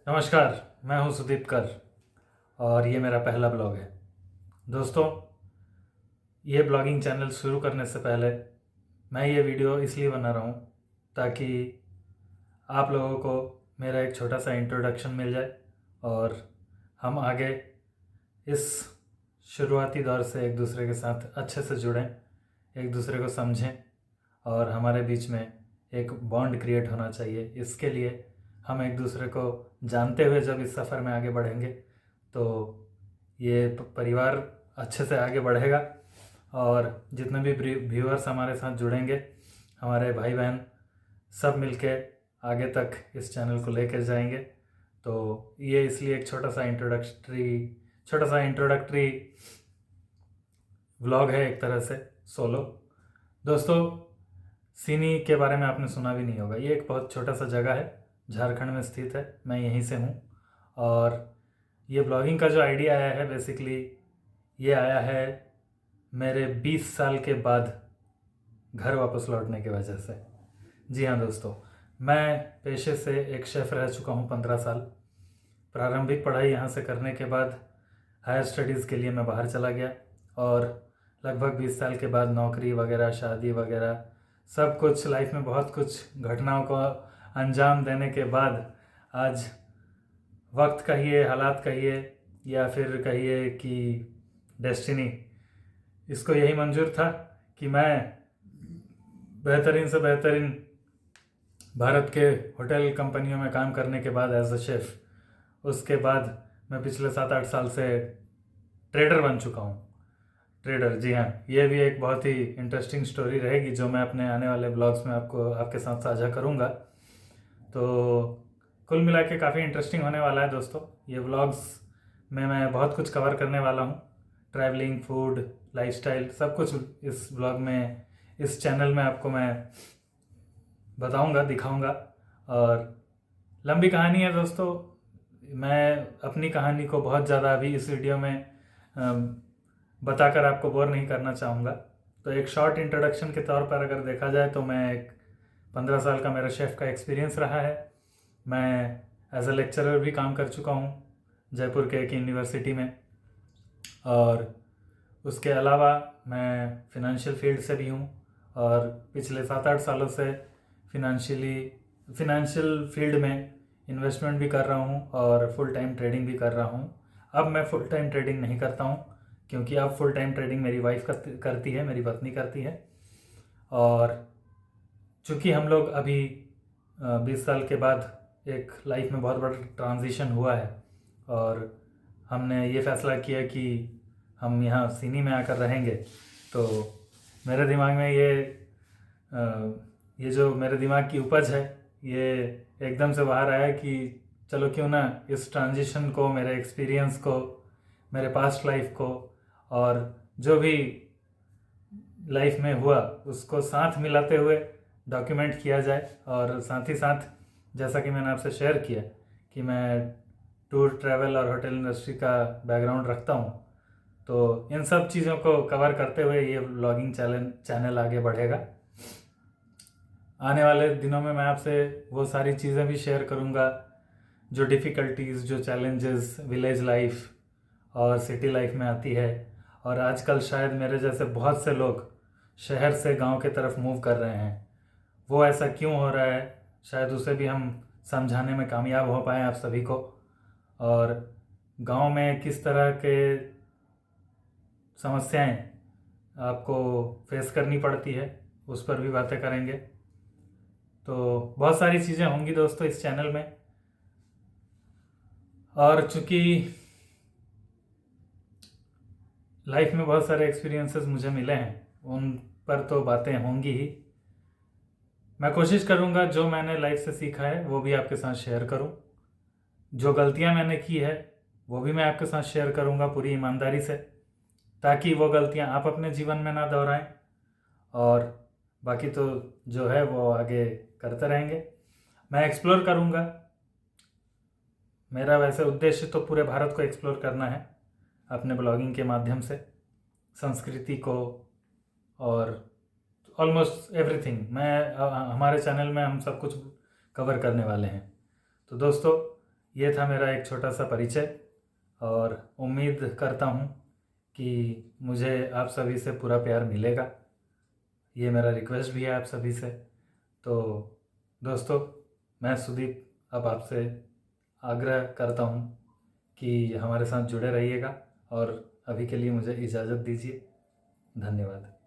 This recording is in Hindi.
नमस्कार, मैं हूं सुदीप कर और ये मेरा पहला ब्लॉग है। दोस्तों, ये ब्लॉगिंग चैनल शुरू करने से पहले मैं ये वीडियो इसलिए बना रहा हूँ ताकि आप लोगों को मेरा एक छोटा सा इंट्रोडक्शन मिल जाए और हम आगे इस शुरुआती दौर से एक दूसरे के साथ अच्छे से जुड़ें, एक दूसरे को समझें और हमारे बीच में एक बॉन्ड क्रिएट होना चाहिए। इसके लिए हम एक दूसरे को जानते हुए जब इस सफ़र में आगे बढ़ेंगे तो ये परिवार अच्छे से आगे बढ़ेगा और जितने भी व्यूअर्स हमारे साथ जुड़ेंगे, हमारे भाई बहन सब मिलके आगे तक इस चैनल को लेकर जाएंगे। तो ये इसलिए एक छोटा सा इंट्रोडक्टरी व्लॉग है, एक तरह से सोलो। दोस्तों, सिनी के बारे में आपने सुना भी नहीं होगा। ये एक बहुत छोटा सा जगह है, झारखंड में स्थित है, मैं यहीं से हूँ। और ये ब्लॉगिंग का जो आइडिया आया है, बेसिकली ये आया है मेरे 20 साल के बाद घर वापस लौटने की वजह से। जी हाँ दोस्तों, मैं पेशे से एक शेफ़ रह चुका हूँ 15 साल। प्रारंभिक पढ़ाई यहाँ से करने के बाद हायर स्टडीज़ के लिए मैं बाहर चला गया और लगभग 20 साल के बाद नौकरी वगैरह, शादी वगैरह सब कुछ लाइफ में बहुत कुछ घटनाओं को अंजाम देने के बाद आज वक्त कहिए, हालात कहिए या फिर कहिए कि डेस्टिनी, इसको यही मंजूर था कि मैं बेहतरीन से बेहतरीन भारत के होटल कंपनियों में काम करने के बाद एज अ शेफ़, उसके बाद मैं पिछले 7-8 साल से ट्रेडर बन चुका हूँ। ट्रेडर, जी हाँ, ये भी एक बहुत ही इंटरेस्टिंग स्टोरी रहेगी जो मैं अपने आने वाले ब्लॉग्स में आपके साथ साझा करूँगा। तो कुल मिला के काफ़ी इंटरेस्टिंग होने वाला है दोस्तों। ये व्लॉग्स में मैं बहुत कुछ कवर करने वाला हूँ, ट्रैवलिंग, फूड, लाइफस्टाइल, सब कुछ इस ब्लॉग में, इस चैनल में आपको मैं बताऊँगा, दिखाऊँगा। और लंबी कहानी है दोस्तों, मैं अपनी कहानी को बहुत ज़्यादा अभी इस वीडियो में बताकर आपको बोर नहीं करना चाहूँगा। तो एक शॉर्ट इंट्रोडक्शन के तौर पर अगर देखा जाए तो मैं एक 15 साल का मेरा शेफ़ का एक्सपीरियंस रहा है। मैं एज अ लेक्चरर भी काम कर चुका हूँ जयपुर के एक यूनिवर्सिटी में, और उसके अलावा मैं फिनंशियल फील्ड से भी हूँ और पिछले 7-8 सालों से फिनंशियल फील्ड में इन्वेस्टमेंट भी कर रहा हूँ और फुल टाइम ट्रेडिंग भी कर रहा हूँ। अब मैं फुल टाइम ट्रेडिंग नहीं करता हूँ क्योंकि अब फुल टाइम ट्रेडिंग मेरी वाइफ करती है, मेरी पत्नी करती है। और चूँकि हम लोग अभी 20 साल के बाद एक लाइफ में बहुत बड़ा ट्रांजिशन हुआ है और हमने ये फ़ैसला किया कि हम यहाँ सिनी में आकर रहेंगे, तो मेरे दिमाग में ये जो मेरे दिमाग की उपज है, ये एकदम से बाहर आया कि चलो क्यों ना इस ट्रांजिशन को, मेरे एक्सपीरियंस को, मेरे पास्ट लाइफ को और जो भी लाइफ में हुआ उसको साथ मिलाते हुए डॉक्यूमेंट किया जाए। और साथ ही साथ जैसा कि मैंने आपसे शेयर किया कि मैं टूर, ट्रैवल और होटल इंडस्ट्री का बैकग्राउंड रखता हूँ, तो इन सब चीज़ों को कवर करते हुए ये व्लॉगिंग चैनल आगे बढ़ेगा। आने वाले दिनों में मैं आपसे वो सारी चीज़ें भी शेयर करूँगा जो डिफ़िकल्टीज़, जो चैलेंजेस विलेज लाइफ और सिटी लाइफ में आती है। और आजकल शायद मेरे जैसे बहुत से लोग शहर से गांव के तरफ मूव कर रहे हैं। वो ऐसा क्यों हो रहा है, शायद उसे भी हम समझाने में कामयाब हो पाएँ आप सभी को। और गांव में किस तरह के समस्याएं आपको फेस करनी पड़ती है, उस पर भी बातें करेंगे। तो बहुत सारी चीज़ें होंगी दोस्तों इस चैनल में। और चूँकि लाइफ में बहुत सारे एक्सपीरियंसेस मुझे मिले हैं, उन पर तो बातें होंगी ही। मैं कोशिश करूँगा जो मैंने लाइफ से सीखा है वो भी आपके साथ शेयर करूँ, जो गलतियाँ मैंने की है वो भी मैं आपके साथ शेयर करूँगा पूरी ईमानदारी से, ताकि वो गलतियाँ आप अपने जीवन में ना दोहराएं। और बाकी तो जो है वो आगे करते रहेंगे। मैं एक्सप्लोर करूँगा, मेरा वैसे उद्देश्य तो पूरे भारत को एक्सप्लोर करना है अपने ब्लॉगिंग के माध्यम से, संस्कृति को और ऑलमोस्ट एवरीथिंग। हमारे चैनल में हम सब कुछ कवर करने वाले हैं। तो दोस्तों, ये था मेरा एक छोटा सा परिचय, और उम्मीद करता हूँ कि मुझे आप सभी से पूरा प्यार मिलेगा। ये मेरा रिक्वेस्ट भी है आप सभी से। तो दोस्तों, मैं सुदीप अब आपसे आग्रह करता हूँ कि हमारे साथ जुड़े रहिएगा, और अभी के लिए मुझे इजाज़त दीजिए। धन्यवाद।